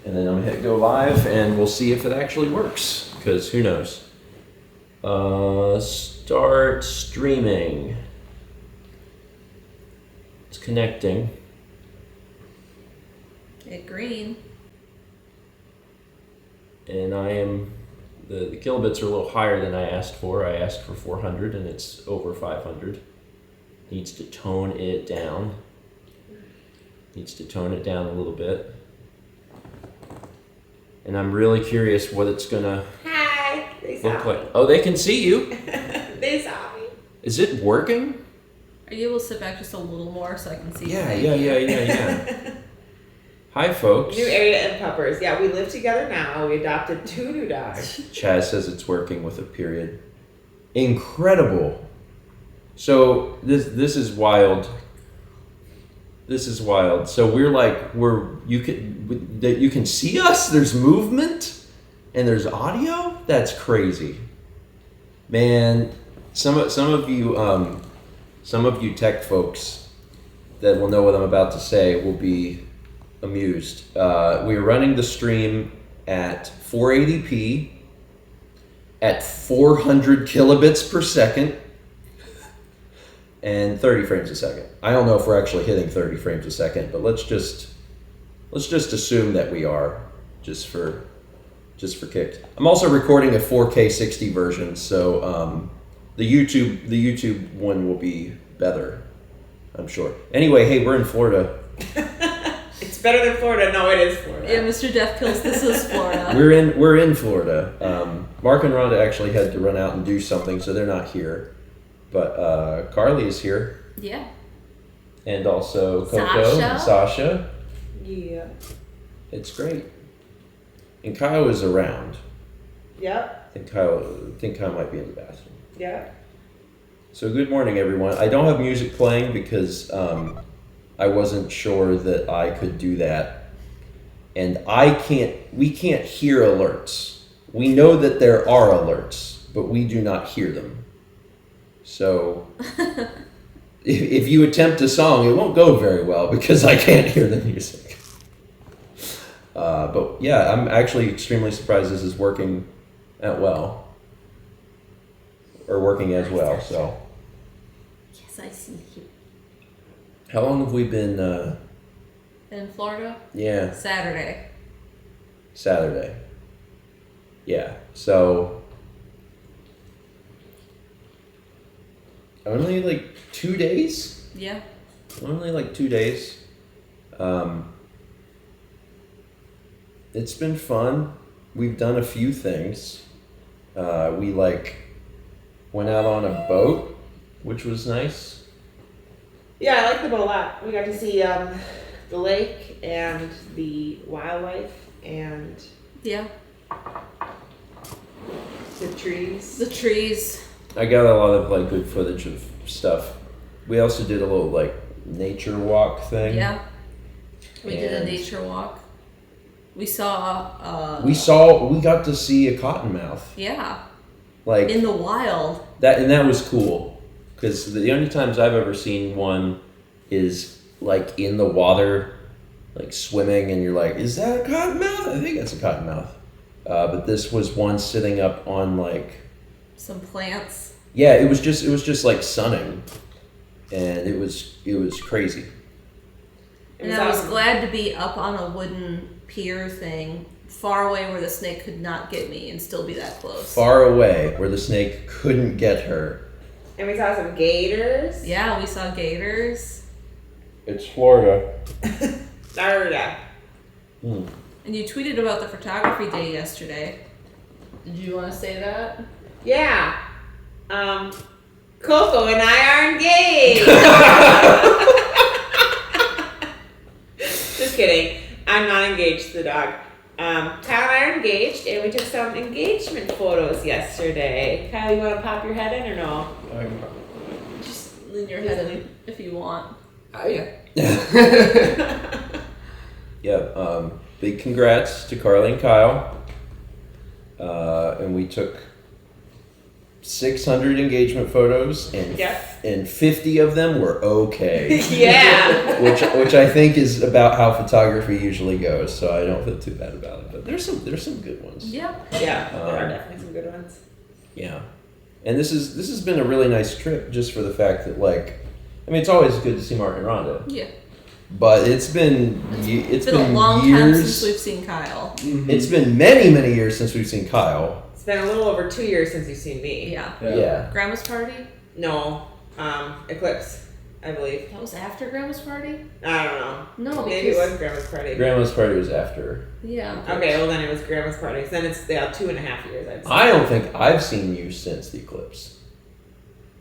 And then I'm gonna hit go live and we'll see if it actually works, because who knows. Start streaming. It's connecting. Hit green. And I am, the kilobits are a little higher than I asked for. I asked for 400 and it's over 500. Needs to tone it down. Needs to tone it down a little bit. And I'm really curious what it's gonna look like. Oh, they can see you. They saw me. Is it working? Are you able to sit back just a little more so I can see? Yeah. Hi, folks. New area and puppers. Yeah, we live together now. We adopted 2 new dogs. Chaz says it's working with a period. Incredible. So this is wild. This is wild. So you can see us. There's movement, and there's audio. That's crazy, man. Some of you tech folks that will know what I'm about to say will be amused. We are running the stream at 480p at 400 kilobits per second. And 30 frames a second. I don't know if we're actually hitting 30 frames a second, but let's just assume that we are, just for kicks. I'm also recording a 4K 60 version, so the YouTube one will be better, I'm sure. Anyway, hey, we're in Florida. It's better than Florida. No, it is Florida. Yeah, Mr. Death Kills, this is Florida. We're in Florida. Mark and Rhonda actually had to run out and do something, so they're not here. But Carly is here. Yeah. And also Coco and Sasha. Yeah. It's great. And Kyle is around. Yep. I think Kyle might be in the bathroom. Yep. So good morning, everyone. I don't have music playing because I wasn't sure that I could do that. And we can't hear alerts. We know that there are alerts, but we do not hear them. So if you attempt a song, it won't go very well because I can't hear the music. But yeah, I'm actually extremely surprised this is working as well. So. Yes, I see you. How long have we been? In Florida? Yeah. Saturday. Yeah. So. Only like 2 days? Yeah. Only like 2 days. It's been fun. We've done a few things. We went out on a boat, which was nice. Yeah, I like the boat a lot. We got to see the lake and the wildlife and Yeah. the trees. The trees. I got a lot of good footage of stuff. We also did a little nature walk thing. Yeah. We did a nature walk. We saw we got to see a cottonmouth. Yeah. In the wild. That was cool, because the only times I've ever seen one is in the water, swimming, and you're like, is that a cottonmouth? I think it's a cottonmouth. But this was one sitting up on some plants. Yeah, it was just sunning, and it was crazy. And I was glad to be up on a wooden pier thing, far away where the snake could not get me and still be that close. Far away where the snake couldn't get her. And we saw some gators. Yeah, we saw gators. It's Florida. Florida. Hmm. And you tweeted about the photography day yesterday. Did you want to say that? Yeah. Coco and I are engaged. Just kidding. I'm not engaged to the dog. Kyle and I are engaged, and we took some engagement photos yesterday. Kyle, you want to pop your head in or no? Just lean your head in if you want. Oh, yeah. Yeah, big congrats to Carly and Kyle. And we took 600 engagement photos, and 50 of them were okay. Yeah. which I think is about how photography usually goes, so I don't feel too bad about it. But there's some good ones. Yeah. Yeah, there are definitely some good ones. Yeah, and this has been a really nice trip just for the fact that it's always good to see Mark and Rhonda. Yeah. But it's been a long time since we've seen Kyle. Mm-hmm. It's been many years since we've seen Kyle. It's been a little over 2 years since you've seen me. Yeah. Grandma's party? No, Eclipse, I believe. That was after Grandma's party? I don't know. No, because... Maybe it was Grandma's party. Grandma's party was after. Yeah. Okay, well then it was Grandma's party. So then it's 2.5 years, I'd say. I don't think I've seen you since the eclipse.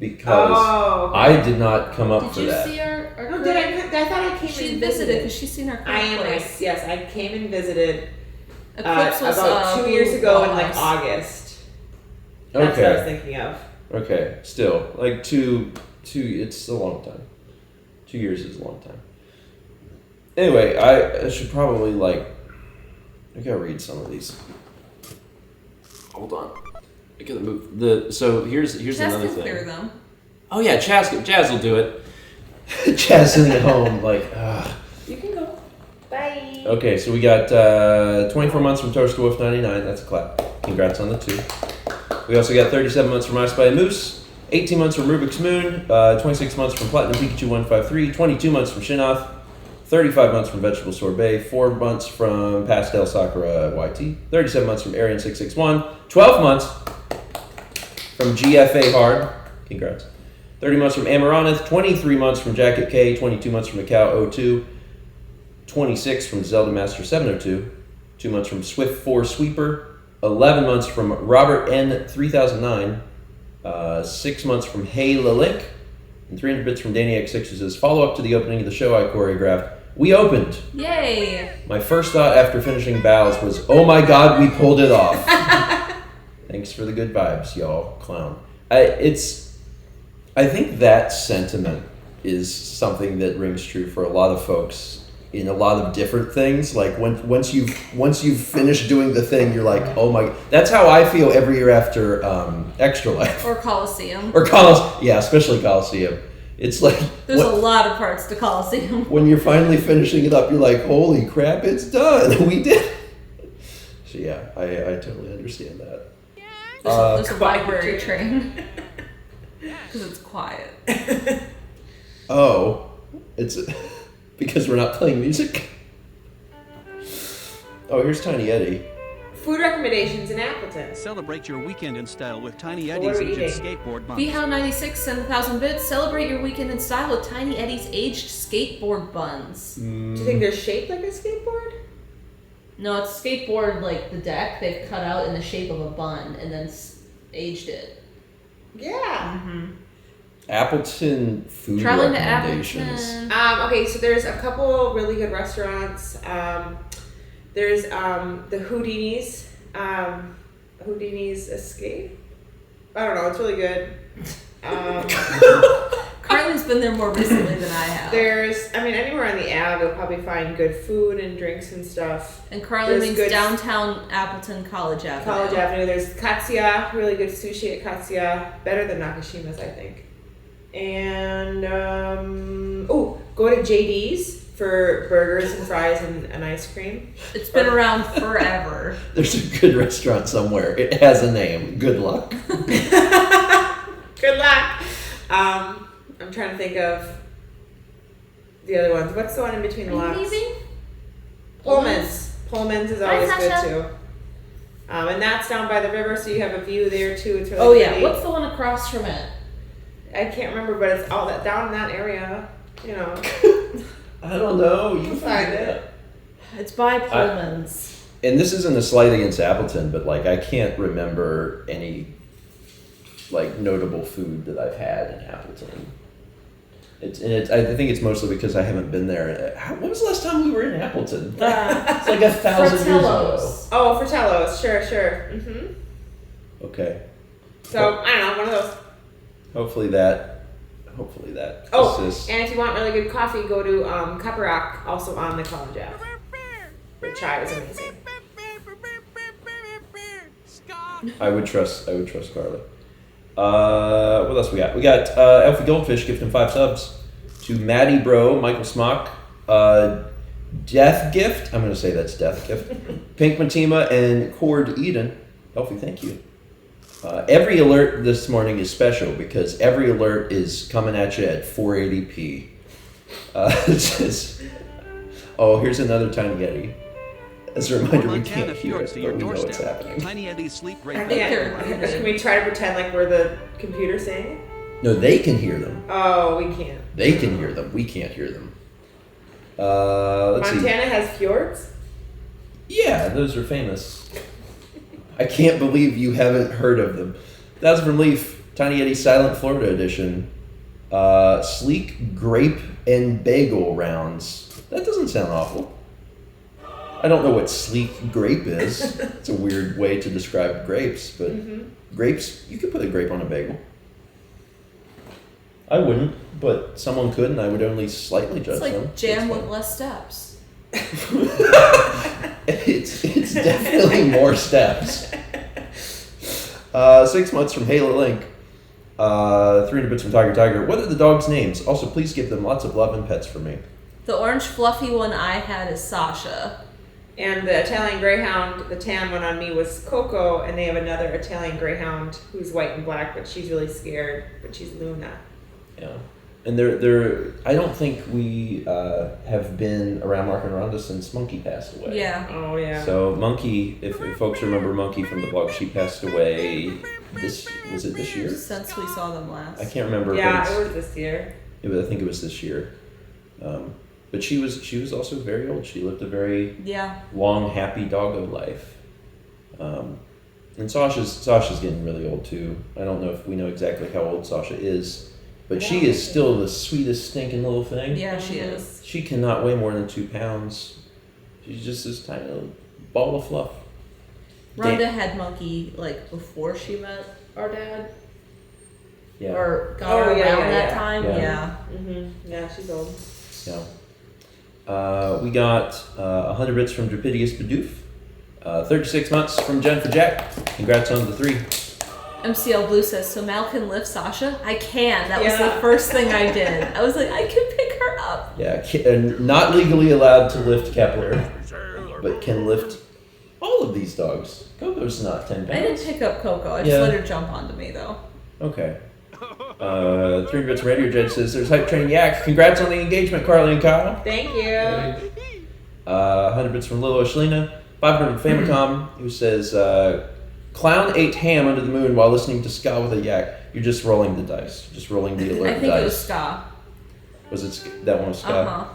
Because I did not come up for that. Did you see our No, did I thought I came She and visited because she's seen our place. Yes, I came and visited Eclipse was about 2 years ago in August. That's what I was thinking of. Okay, still two. It's a long time. 2 years is a long time. Anyway, I should probably I gotta read some of these. Hold on, I gotta move so here's another thing. Clear them. Oh yeah, Chaz will do it. Chaz sitting at home You can go. Bye. Okay, so we got 24 months from Toaster Wolf 99. That's a clap. Congrats on the 2. We also got 37 months from I Spy a Moose, 18 months from Rubik's Moon, 26 months from Platinum Pikachu 153, 22 months from Shinoth, 35 months from Vegetable Sorbet, 4 months from Pastel Sakura YT, 37 months from Arian 661, 12 months from GFA Hard. Congrats. 30 months from Amaranth, 23 months from Jacket K, 22 months from Macau 02, 26 from Zelda Master 702, 2 months from Swift 4 Sweeper, 11 months from Robert N 3009, 6 months from Hey Lalick, and 300 bits from Danny X6 says, follow up to the opening of the show I choreographed. We opened. Yay! My first thought after finishing Bows was, oh my god, we pulled it off. Thanks for the good vibes, y'all. Clown. I think that sentiment is something that rings true for a lot of folks in a lot of different things. Like once you've finished doing the thing, you're like, oh my. That's how I feel every year after Extra Life or Coliseum. Yeah, especially Coliseum. It's like there's a lot of parts to Coliseum. When you're finally finishing it up, you're like, holy crap, it's done. We did. So yeah, I totally understand that. There's a library train. Because it's quiet. Oh, it's because we're not playing music. Oh, here's Tiny Eddie. Food recommendations in Appleton. Celebrate your weekend in style with Tiny Eddie's aged skateboard buns. VHow96 sent 1,000 bits. Celebrate your weekend in style with Tiny Eddie's aged skateboard buns. Do you think they're shaped like a skateboard? No, it's skateboard like the deck. They've cut out in the shape of a bun and then aged it. Yeah. Mm-hmm. Appleton food Traveling recommendations. To Appleton. Okay, so there's a couple really good restaurants. There's the Houdini's. Houdini's Escape. I don't know. It's really good. Carly's been there more recently than I have. Anywhere on the Ave, you'll probably find good food and drinks and stuff. And Carly means downtown Appleton, College Avenue. College Avenue. There's Katsuya, really good sushi at Katsuya. Better than Nakashima's, I think. And, go to JD's for burgers and fries and ice cream. It's been around forever. There's a good restaurant somewhere. It has a name. Good luck. Good luck. I'm trying to think of the other ones. What's the one in between the locks? Pullman's. Pullman's is always good too. And that's down by the river, so you have a view there too. It's really pretty. What's the one across from it? I can't remember, but it's all that down in that area. You know. I don't know. You find it. It's by Pullman's. And this isn't a slight against Appleton, but I can't remember any notable food that I've had in Appleton. I think it's mostly because I haven't been there. When was the last time we were in Appleton? It's like 1,000 years ago. Oh, Fratello's. Sure. Mm-hmm. Okay. So, I don't know, one of those. Hopefully that assists. And if you want really good coffee, go to Cup Rock, also on the College Ave. The chai is amazing. I would trust Carly. What else we got? We got Elfie Goldfish gifting 5 subs to Maddie Bro, Michael Smock, Death Gift. I'm going to say that's Death Gift. Pink Matima and Cord Eden. Elfie, thank you. Every alert this morning is special because every alert is coming at you at 480p. Here's another Tiny Yeti. As a reminder, we can't hear it, but we know what's happening. Tiny Yeti's sleep great. Can we try to pretend like we're the computer saying it? No, they can hear them. Oh, we can't. They can hear them. We can't hear them. Let's Montana see. has fjords? Yeah, those are famous. I can't believe you haven't heard of them. That's from Leaf, Tiny Yeti Silent Florida Edition. Sleek grape and bagel rounds. That doesn't sound awful. I don't know what sleek grape is. It's a weird way to describe grapes, but grapes, you could put a grape on a bagel. I wouldn't, but someone could, and I would only slightly judge them. It's like jam with less steps. It's definitely more steps. 6 months from Halo Link. 300 bits from Tiger. What are the dogs' names? Also, please give them lots of love and pets for me. The orange fluffy one I had is Sasha. And the Italian Greyhound, the tan one on me was Coco, and they have another Italian Greyhound who's white and black, but she's really scared, but she's Luna. Yeah. And they're I don't think we have been around Mark and Rhonda since Monkey passed away. Yeah. Oh, yeah. So Monkey, if folks remember Monkey from the vlog, she passed away was it this year? Since we saw them last. I can't remember. Yeah, it was this year. I think it was this year. But she was also very old. She lived a very long, happy doggo life. And Sasha's getting really old too. I don't know if we know exactly how old Sasha is, but she is still the sweetest stinking little thing. Yeah, she is. She cannot weigh more than 2 pounds. She's just this tiny little ball of fluff. Rhonda had Monkey like before she met our dad. Yeah. Or got her around that time. Yeah. Mm-hmm. Yeah, she's old. Yeah. We got 100 bits from Drapidius Bidoof. 36 months from Jen for Jack. Congrats on the 3. MCL Blue says, so Mal can lift Sasha? I can. That was the first thing I did. I was like, I can pick her up. Yeah, and not legally allowed to lift Kepler, but can lift all of these dogs. Coco's not 10 pounds. I didn't pick up Coco. I just let her jump onto me, though. Okay. 3 bits Radio Jed says, there's Hype Train Yak. Congrats on the engagement, Carly and Kyle. Thank you. 100 bits from Lilo Ashlina. 500 from Famicom, who says, Clown ate ham under the moon while listening to ska with a yak. You're just rolling the dice. Just rolling the alert dice. I think it was ska. Was it that one was ska?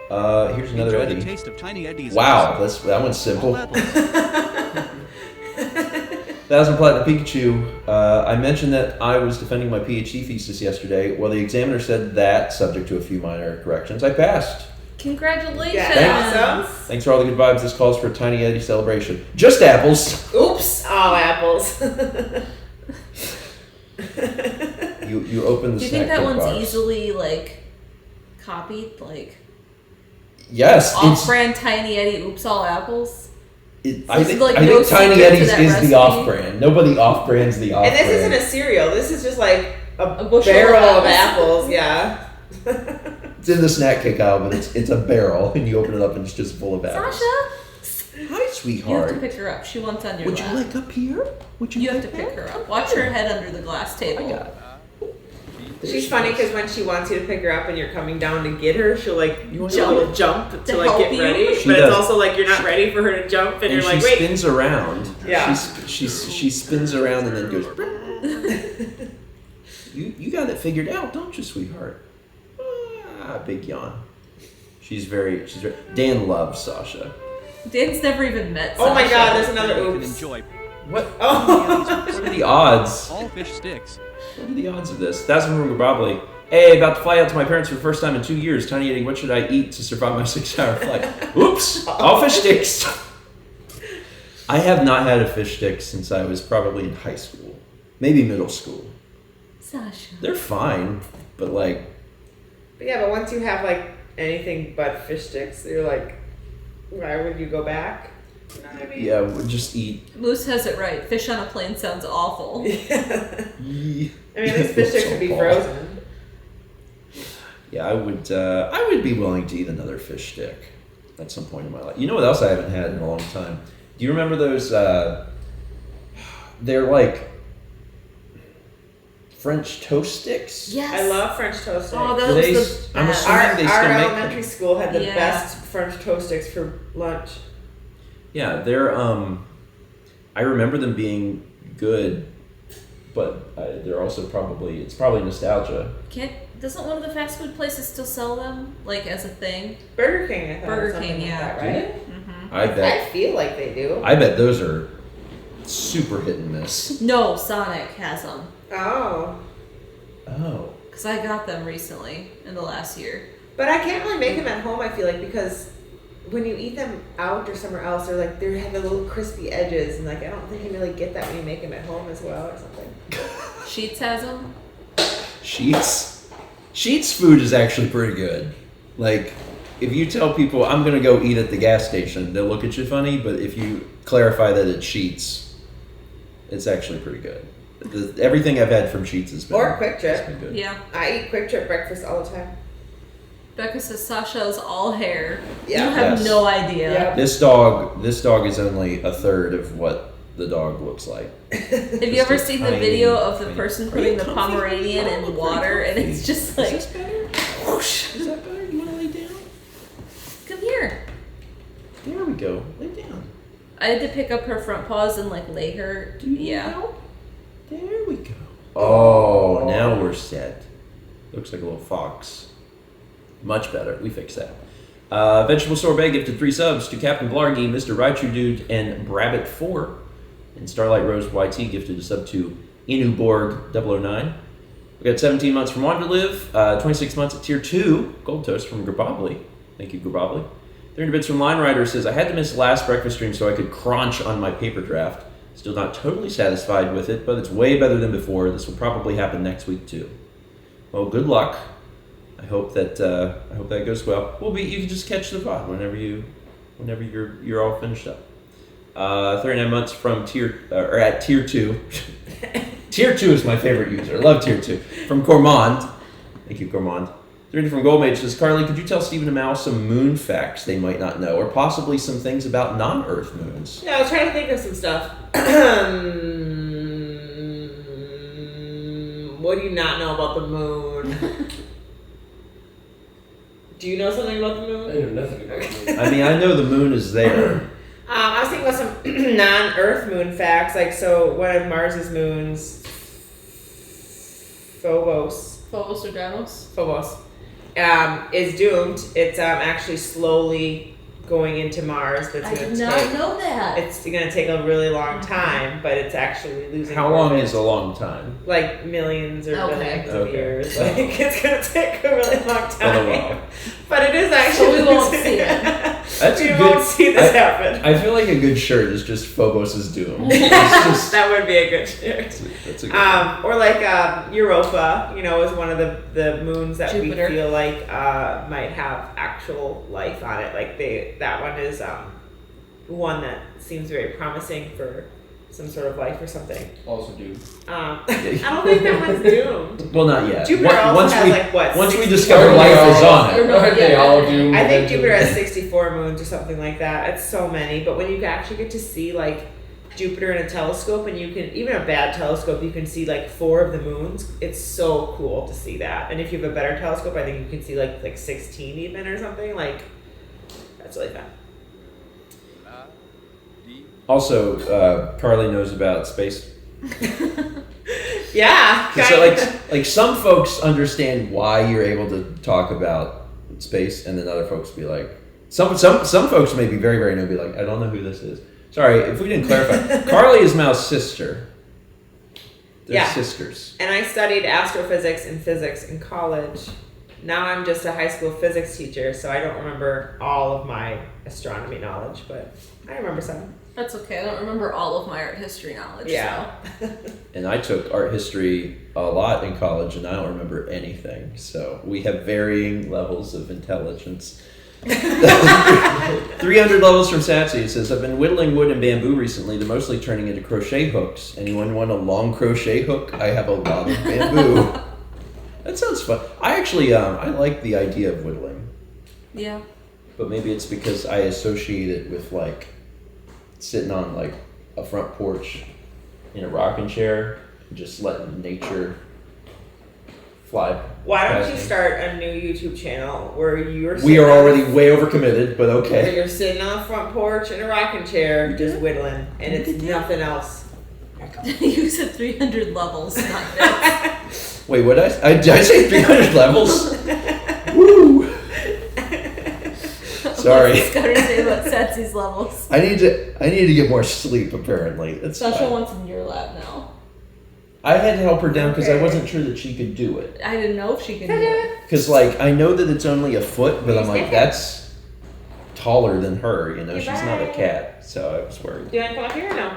Uh-huh. Here's another Enjoy Eddie. the taste of Tiny Eddie's. Wow, that one's simple. 1000 Platinum Pikachu. I mentioned that I was defending my PhD thesis yesterday. Well, the examiner said that, subject to a few minor corrections, I passed. Congratulations. Yeah. Thanks for all the good vibes. This calls for a Tiny Eddie celebration. Just apples. Oops. Oh, apples. You open the snack. Do you think that one's box. easily, like, copied? Like, yes. off-brand Tiny Eddie Oops All Apples? I think Tiny Eddie's is the off-brand. Nobody off-brands the off-brand. And this isn't a cereal. This is just like a bushel barrel of of apples. Yeah. It's in the snack kick aisle, but it's a barrel, and you open it up, and it's just full of apples. Sasha? Hi, sweetheart. You have to pick her up. She wants on your Would lap. you like up here? You have to pick her up. Watch her head under the glass table. I got it. She's funny because when she wants you to pick her up and you're coming down to get her, she'll like jump to like help get you? ready. She But does. it's also like you're not ready for her to jump, and you're like, she wait. spins around. Yeah. She spins around and then goes. You got it figured out, don't you, sweetheart? Big yawn. She's very. Dan loves Sasha. Dan's never even met Sasha. Oh my God! There's another You can oops. enjoy What? Oh. What are the odds? all fish sticks. What are the odds of this? That's from Probably. Hey, about to fly out to my parents for the first time in 2 years. Tiny Eddie, what should I eat to survive my 6-hour flight? Oops! All fish sticks! I have not had a fish stick since I was probably in high school. Maybe middle school. Sasha. They're fine, but like... But yeah, but once you have like anything but fish sticks, you're like, why would you go back? Yeah, we'll just eat. Moose has it right. Fish on a plane sounds awful. Yeah. I mean, these fish sticks should be frozen. Yeah, I would be willing to eat another fish stick at some point in my life. You know what else I haven't had in a long time? Do you remember those? They're like French toast sticks. Yes. I love French toast sticks. Oh, that was the best. I'm assuming they still our make elementary them. school had the best French toast sticks for lunch. Yeah, they're I remember them being good, but they're also it's probably nostalgia. Doesn't one of the fast food places still sell them, like as a thing? Burger King, I thought. Burger King, yeah. Like that, right? Mm-hmm. I bet. I feel like they do. I bet those are super hit and miss. No, Sonic has them. Oh. Oh. Because I got them recently in the last year. But I can't really make them at home, I feel like, because when you eat them out or somewhere else, they have the little crispy edges, and like I don't think you really get that when you make them at home as well or something. Sheetz has them. Sheetz food is actually pretty good. Like, if you tell people I'm gonna go eat at the gas station, they'll look at you funny. But if you clarify that it's Sheetz, it's actually pretty good. Everything I've had from Sheetz has been Quick Trip. been good. Yeah, I eat Quick Trip breakfast all the time. Becca says Sasha's all hair. Yeah. You have no idea. Yeah. This dog is only a third of what the dog looks like. Have you ever seen the video of the person putting the comfy? Pomeranian in water, and it's just like, Is this better? Whoosh. Is that better? You want to lay down? come here. There we go. Lay down. I had to pick up her front paws and like lay her. Yeah. There we go. Oh, now we're set. Looks like a little fox. Much better. We fixed that. Vegetable Sorbet gifted 3 subs to Captain Blargy, Mr. Raichu Dude, and Brabbit4. And Starlight Rose YT gifted a sub to Inuborg009. We got 17 months from Wanderlive, 26 months at Tier 2, Gold Toast from Grabobly. Thank you, Grabobly. 30 bits from Line Rider says, I had to miss last breakfast stream so I could crunch on my paper draft. Still not totally satisfied with it, but it's way better than before. This will probably happen next week too. Well, good luck. I hope that goes well. You can just catch the pod whenever you're all finished up. 39 months from at Tier 2. Tier 2 is my favorite user. I love Tier 2. From Cormand. Thank you, Cormand. 30 from Goldmage says, Carly, could you tell Stephen and Mal some moon facts they might not know, or possibly some things about non-Earth moons? Yeah, I was trying to think of some stuff. What do you not know about the moon? Do you know something about the moon? I know nothing about the moon. I mean, I know the moon is there. I was thinking about some non-Earth moon facts. Like, so one of Mars's moons, Phobos, is doomed. It's actually slowly going into Mars. I did not know that. It's going to take a really long time, but it's actually losing. How long is a long time? Like millions or billions of Okay. years. Like, it's going to take a really long Been a time. while. But it is actually. So we won't see it. That's We a won't good. see this happen. I feel like a good shirt is just Phobos' doom. It's just, That would be a good shirt. that's a good one. Or like Europa, is one of the moons that Jupiter. we feel like might have actual life on it. Like that one is one that seems very promising for some sort of life or something. Also doomed. I don't think that one's doomed. Well, not yet. Jupiter also once has we, like what? once we 60 discover Aren't they life is all- on it. Aren't they all doomed? I think eventually? Jupiter has 64 moons or something like that. It's so many, but when you actually get to see like Jupiter in a telescope, and you can, even a bad telescope, you can see like 4 of the moons. It's so cool to see that. And if you have a better telescope, I think you can see like 16 even or something. Like, that's really fun. Also, Carly knows about space. Yeah. So like some folks understand why you're able to talk about space, and then other folks be like, some folks may be very, very new, be like, I don't know who this is. Sorry, if we didn't clarify. Carly is Mal's sister. They're Yeah. sisters. And I studied astrophysics and physics in college. Now I'm just a high school physics teacher, so I don't remember all of my astronomy knowledge, but I remember some. That's okay. I don't remember all of my art history knowledge. Yeah. And I took art history a lot in college, and I don't remember anything. So we have varying levels of intelligence. 300 levels from Satsy. It says, I've been whittling wood and bamboo recently. They're mostly turning into crochet hooks. Anyone want a long crochet hook? I have a lot of bamboo. That sounds fun. I actually, I like the idea of whittling. Yeah. But maybe it's because I associate it with like sitting on like a front porch in a rocking chair, and just letting nature fly. Why don't you start a new YouTube channel where you're We are already way overcommitted, but where okay. you're sitting on the front porch in a rocking chair, just whittling, and it's nothing else. You said 300 levels, not bits. Wait, what did I say 300 levels? Woo! Sorry. What's Scudder say about Satsy's levels? I need to get more sleep. Apparently, it's Sasha fine. wants in your lap now. I had to help her down because I wasn't sure that she could do it. I didn't know if she could do it. Because like I know that it's only a foot, but I'm like that's taller than her. You know, she's not a cat, so I was worried. Do you want to come up here or no?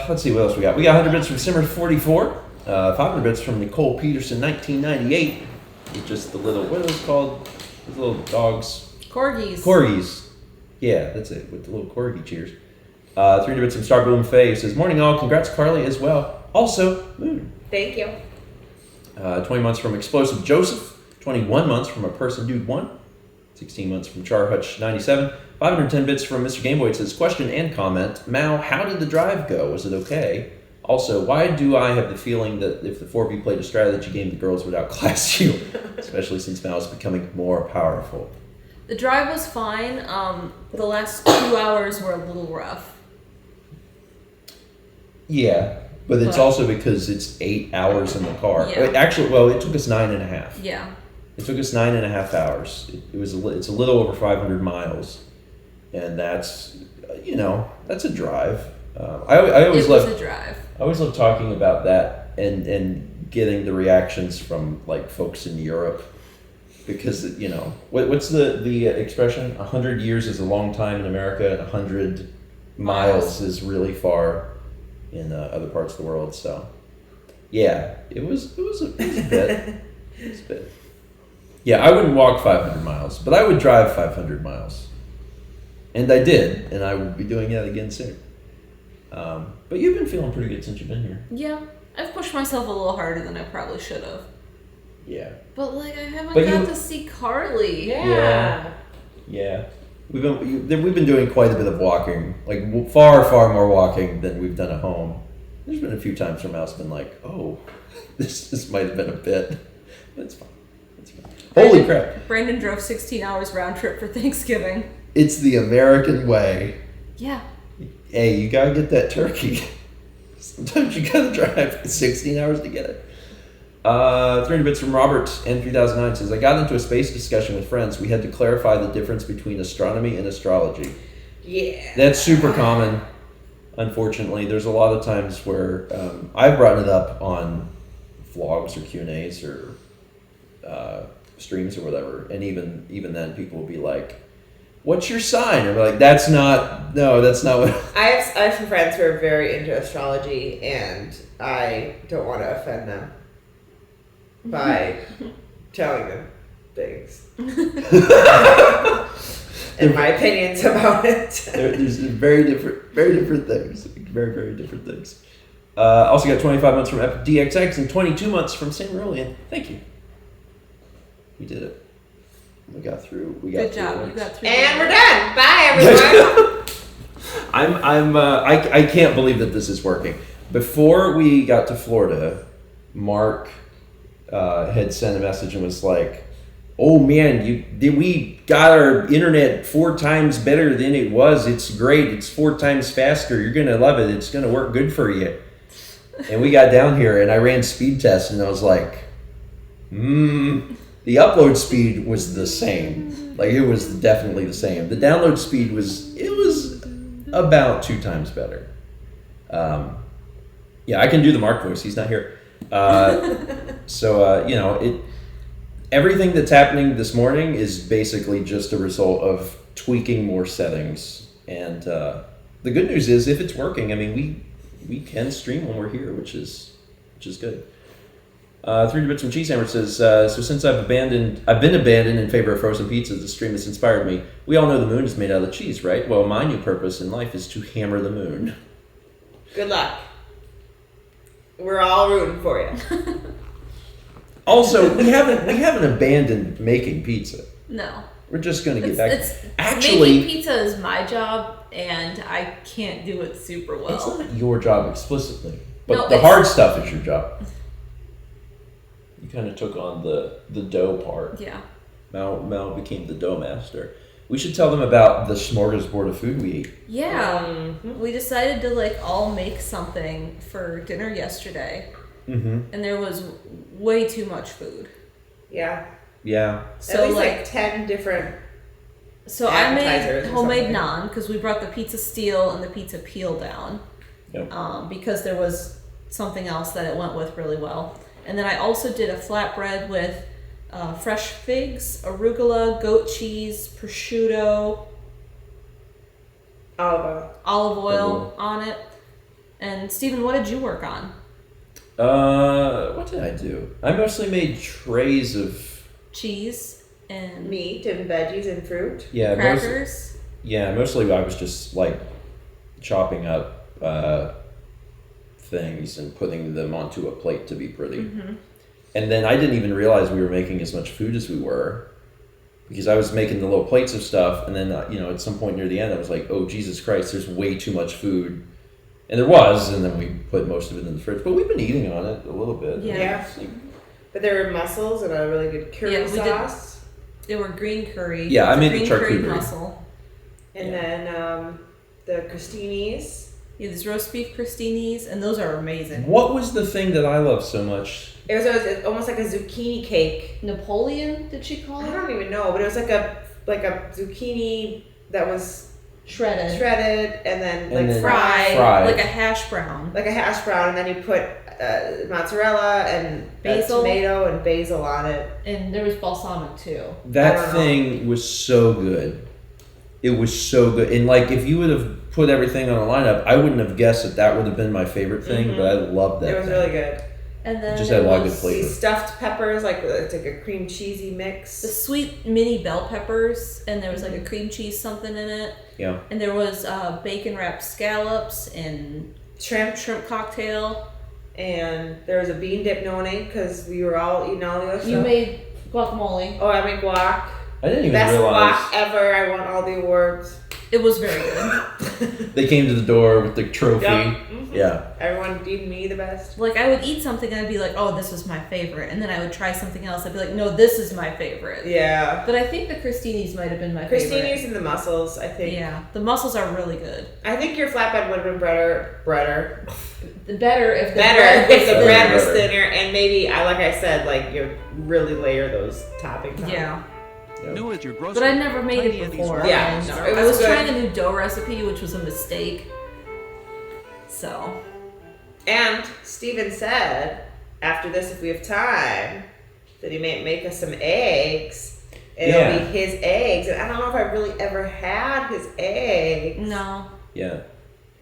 Let's see what else we got. We got 100 bits from Simmer44, 500 bits from Nicole Peterson, 1998. It's just the little what are those called? The little dogs. Corgis. Yeah, that's it, with the little corgi cheers. 300 bits from Starboom Faye says, morning all, congrats Carly as well. Also, Moon. Thank you. 20 months from Explosive Joseph. 21 months from A Person Dude 1. 16 months from Char Hutch 97. 510 bits from Mr. Gameboy. It says, question and comment. Mao, how did the drive go? Was it okay? Also, why do I have the feeling that if the 4B played a strategy game, the girls would outclass you? Especially since Mao is becoming more powerful. The drive was fine. The last 2 hours were a little rough. Yeah, but it's also because it's 8 hours in the car. Yeah. Actually, well, it took us 9.5. Yeah. It took us 9.5 hours. It's a little over 500 miles, and that's that's a drive. I always love a drive. I always love talking about that and getting the reactions from like folks in Europe, because what's the expression? 100 years is a long time in America, and 100 miles is really far in other parts of the world. So yeah, it was a bit. It was a bit. Yeah, I wouldn't walk 500 miles, but I would drive 500 miles. And I did, and I will be doing that again soon. But you've been feeling pretty good since you've been here. Yeah, I've pushed myself a little harder than I probably should have. Yeah. But I haven't got to see Carly. Yeah. Yeah. We've been doing quite a bit of walking, like far more walking than we've done at home. There's been a few times where Mal's been like, "Oh, this might have been a bit." But it's fine. Holy crap! Brandon drove 16 hours round trip for Thanksgiving. It's the American way. Yeah. Hey, you gotta get that turkey. Sometimes you gotta drive 16 hours to get it. 300 bits from Robert N3009 says, I got into a space discussion with friends. We had to clarify the difference between astronomy and astrology. Yeah. That's super common, unfortunately. There's a lot of times where I've brought it up on vlogs or Q&As or streams or whatever, and even then people will be like, what's your sign? And we're like, that's not what... I have some friends who are very into astrology, and I don't want to offend them by telling them things and my opinions about it. There's very different things. Very different things. Also got 25 months from Epic DXX and 22 months from St. Rolian. Thank you. We did it. We got through. Good job. You got through. And we're done. Bye, everyone. I can't believe that this is working. Before we got to Florida, Mark had sent a message and was like, "Oh man, we got our internet 4 times better than it was. It's great. It's 4 times faster. You're gonna love it. It's gonna work good for you." And we got down here and I ran speed tests and I was like, the upload speed was the same. Like it was definitely the same. The download speed was about 2 times better. Yeah, I can do the Mark voice. He's not here. Everything that's happening this morning is basically just a result of tweaking more settings. And the good news is, if it's working, I mean, we can stream when we're here, which is good. Three Bits from Cheese Hammer says, so since I've been abandoned in favor of frozen pizzas, the stream has inspired me. We all know the moon is made out of cheese, right? Well, my new purpose in life is to hammer the moon. Good luck. We're all rooting for you. Also, we haven't abandoned making pizza. No. We're just going to get back. Making pizza is my job, and I can't do it super well. It's not your job explicitly, but No, the hard stuff is your job. You kind of took on the dough part. Yeah. Mel became the dough master. We should tell them about the smorgasbord of food we ate. Yeah. We decided to all make something for dinner yesterday. And there was way too much food. Yeah. Yeah. So at least 10 different So I made homemade naan because we brought the pizza steel and the pizza peel down. Yep. Because there was something else that it went with really well. And then I also did a flatbread with fresh figs, arugula, goat cheese, prosciutto, olive oil on it. And Stephen, what did you work on? What did I do? I mostly made trays of cheese and meat and veggies and fruit. Yeah, crackers. Mostly I was just chopping up things and putting them onto a plate to be pretty. And then I didn't even realize we were making as much food as we were, because I was making the little plates of stuff, and then at some point near the end I was like, oh Jesus Christ, there's way too much food. And there was, and then we put most of it in the fridge. But we've been eating on it a little bit. Yeah. But there were mussels and a really good curry sauce. They were green curry. Yeah, I made the charcuterie charcuterie. Mussel. And then the crostinis. Yeah, these roast beef crostinis, and those are amazing. What was the thing that I love so much? It was almost like a zucchini cake. Napoleon, did she call it? I don't even know, but it was like a zucchini that was shredded, and then fried, like a hash brown. And then you put mozzarella and basil, tomato and basil on it. And there was balsamic too. That thing was so good. It was so good. And if you would have put everything on a lineup, I wouldn't have guessed that would have been my favorite thing, but I loved that. It was really good. And then it just had a lot of good flavor. These stuffed peppers, it's like a cream cheesy mix. The sweet mini bell peppers, and there was a cream cheese something in it. Yeah. And there was bacon wrapped scallops and shrimp cocktail. And there was a bean dip noni because we were all eating all the other stuff. You made guacamole. Oh, I made guac. I didn't even Best realize. guac ever. I won all the awards. It was very good. They came to the door with the trophy. Yep. Yeah. Everyone deemed me the best. I would eat something and I'd be like, oh, this was my favorite. And then I would try something else. I'd be like, no, this is my favorite. Yeah. But I think the crostinis might have been my favorite. Crostinis and the mussels, I think. Yeah. The mussels are really good. I think your flatbread would have been better. Better if the bread was thinner, and maybe, like I said, you really layer those toppings on. Yeah. Yep. New as your grocery. But I'd never made it before. Yeah, and it I was good. trying a new dough recipe, which was a mistake. So. And Stephen said, after this, if we have time, that he may make us some eggs. And it'll be his eggs. And I don't know if I really ever had his eggs. No. Yeah.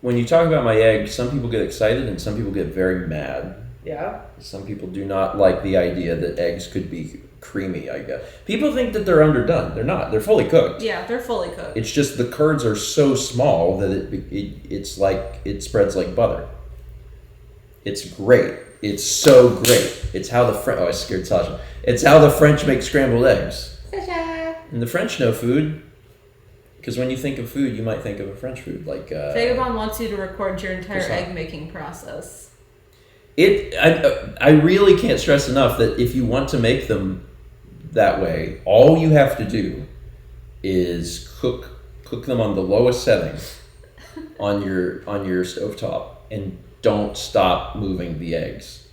When you talk about my eggs, some people get excited and some people get very mad. Yeah. Some people do not like the idea that eggs could be creamy, I guess. People think that they're underdone. They're not. They're fully cooked. Yeah, they're fully cooked. It's just the curds are so small that it's like it spreads like butter. It's great. It's so great. It's how the French. Oh, I scared Sasha. It's how the French make scrambled eggs. Sasha. And the French know food. Because when you think of food, you might think of a French food like. Vagabond wants you to record your entire croissant. egg making process. I really can't stress enough that if you want to make them that way, all you have to do is cook them on the lowest setting on your stovetop, and don't stop moving the eggs.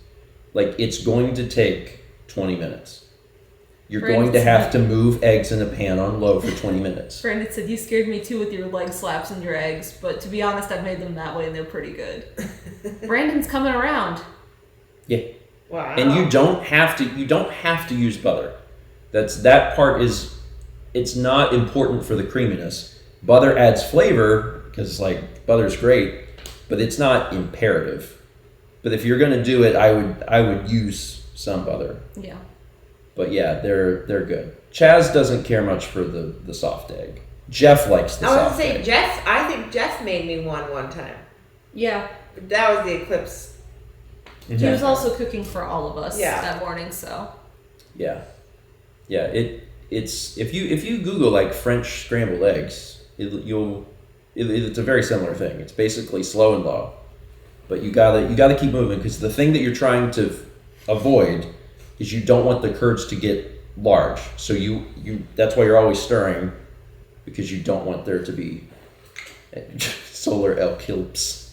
It's going to take 20 minutes. You're going to have to move eggs in a pan on low for 20 minutes. Brandon said, you scared me too with your leg slaps and your eggs, but to be honest, I've made them that way and they're pretty good. Brandon's coming around. Yeah. Wow. And you don't have to use butter. That part is, it's not important for the creaminess. Butter adds flavor because butter's great, but it's not imperative. But if you're going to do it, I would use some other. Yeah. But yeah, they're good. Chaz doesn't care much for the soft egg. Jeff likes the soft egg. I was gonna say Jeff. I think Jeff made me one time. Yeah. But that was the eclipse. Mm-hmm. He was also cooking for all of us that morning, so. Yeah. It's if you Google like French scrambled eggs, it's a very similar thing. It's basically slow and low, but you gotta keep moving because the thing that you're trying to avoid is you don't want the curds to get large. So you that's why you're always stirring because you don't want there to be solar eclipse.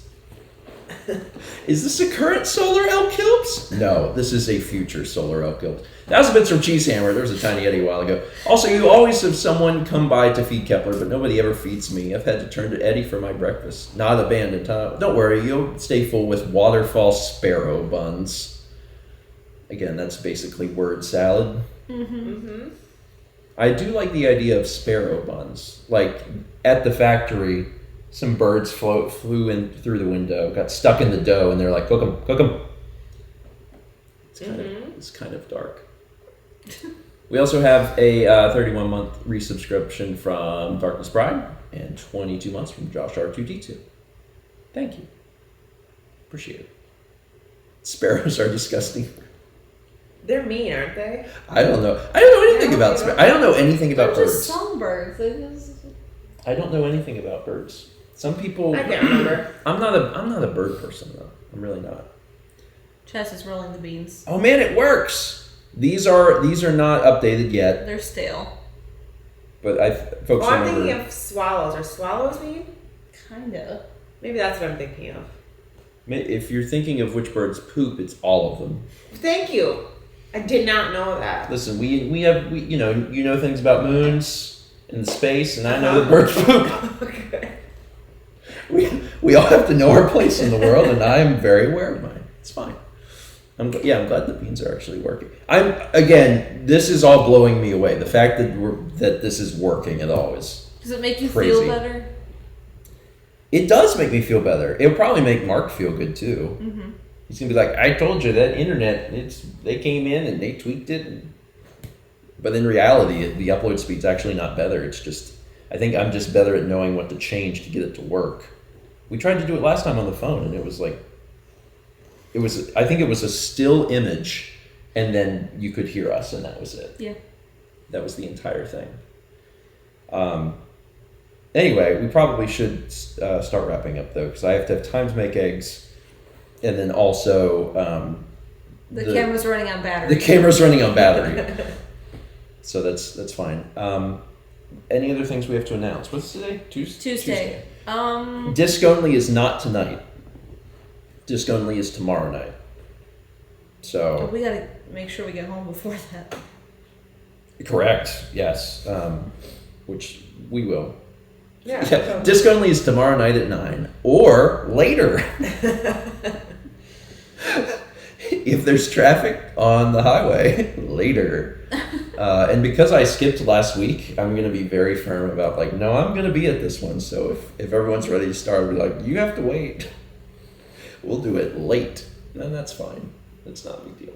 Is this a current solar eclipse? No, this is a future solar eclipse. That was a bit from Cheese Hammer. There was a Tiny Eddie a while ago. Also, you always have someone come by to feed Kepler, but nobody ever feeds me. I've had to turn to Eddie for my breakfast. Not abandoned, huh? Don't worry, you'll stay full with waterfall sparrow buns. Again, that's basically word salad. Mm-hmm. I do like the idea of sparrow buns. Like, at the factory, some birds flew in through the window, got stuck in the dough, and they're like, cook them. It's kind of dark. We also have a 31-month resubscription from Darkness Bride and 22 months from Josh R2D2. Thank you. Appreciate it. Sparrows are disgusting. They're mean, aren't they? I don't know. I don't know anything about sparrows. I don't know anything about They're birds. just songbirds. I don't know anything about birds. Some people. I can't remember. I'm not a bird person though. I'm really not. Chess is rolling the beans. Oh man, it works. These are not updated yet. They're stale. But folks I'm remember. thinking of swallows. Are swallows mean? Kinda. Maybe that's what I'm thinking of. If you're thinking of which birds poop, it's all of them. Thank you. I did not know that. Listen, we you know things about moons and space, and I know that birds poop. Okay. We all have to know our place in the world, and I'm very aware of mine. It's fine. I'm glad the beans are actually working. This is all blowing me away. The fact that this is working at all is Does it make you crazy. feel better? It does make me feel better. It'll probably make Mark feel good too. Mm-hmm. He's gonna be like, I told you that internet. They came in and they tweaked it. But in reality, the upload speed's actually not better. It's just I think I'm just better at knowing what to change to get it to work. We tried to do it last time on the phone, and it was like. I think it was a still image, and then you could hear us, and that was it. Yeah. That was the entire thing. Anyway, we probably should start wrapping up, though, because I have to have time to make eggs, and then also... the camera's running on battery. The camera's running on battery. So that's fine. Any other things we have to announce? What's today? Tuesday. Disc only is not tonight. Disc only is tomorrow night. So we gotta make sure we get home before that. Correct. Yes. Which we will. Yeah. Disc only is tomorrow night at 9 or later. If there's traffic on the highway, later. And because I skipped last week, I'm going to be very firm about no, I'm going to be at this one. So if everyone's ready to start, I'll be like, you have to wait. We'll do it late. And that's fine. That's not a big deal.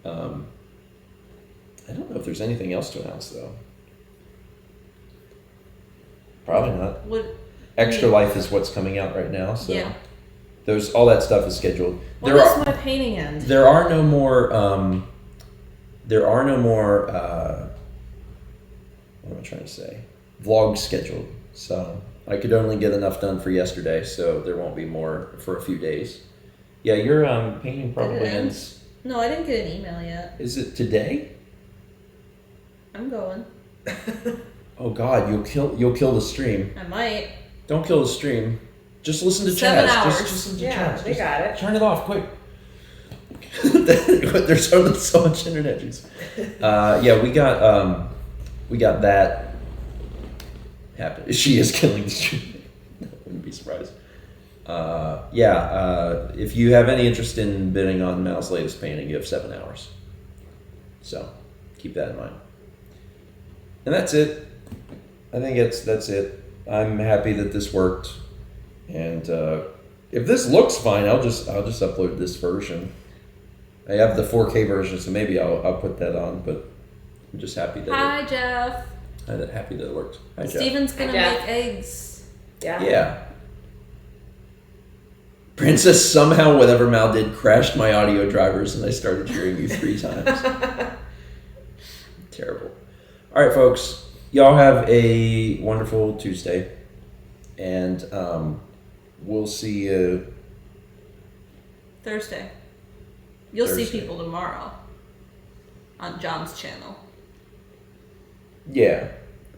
I don't know if there's anything else to announce, though. Probably not. Extra Life is what's coming out right now. So yeah. All that stuff is scheduled. When does my painting end? There are no more. What am I trying to say? Vlogs scheduled. So I could only get enough done for yesterday, so there won't be more for a few days. Yeah, your painting probably ends. No, I didn't get an email yet. Is it today? I'm going. Oh God, you'll kill the stream. I might. Don't kill the stream. Just listen to 7 Chaz. hours. Just listen to Yeah, Chaz. they got it. Turn it off, quick. There's only so much internet juice. Yeah, we got that happen. She is killing the stream. I wouldn't be surprised. If you have any interest in bidding on Mal's latest painting, you have 7 hours. So keep that in mind. And that's it. I think that's it. I'm happy that this worked. And if this looks fine, I'll just upload this version. I have the 4K version, so maybe I'll put that on. But I'm just happy that Hi, Jeff. I'm happy that it works. Hi, Jeff. Steven's gonna Hi, Jeff. make eggs. Yeah. Princess, somehow whatever Mal did crashed my audio drivers, and I started hearing you 3 times. Terrible. All right, folks. Y'all have a wonderful Tuesday, and we'll see you Thursday. You'll see Thursday. people tomorrow on John's channel. Yeah,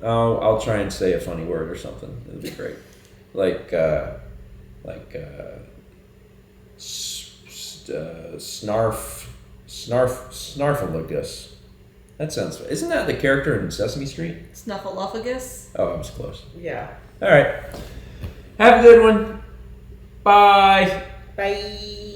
I'll try and say a funny word or something. It'll be great, like snarfalagus. That sounds. Isn't that the character in Sesame Street? Snuffleupagus. Oh, I was close. Yeah. All right. Have a good one. Bye. Bye.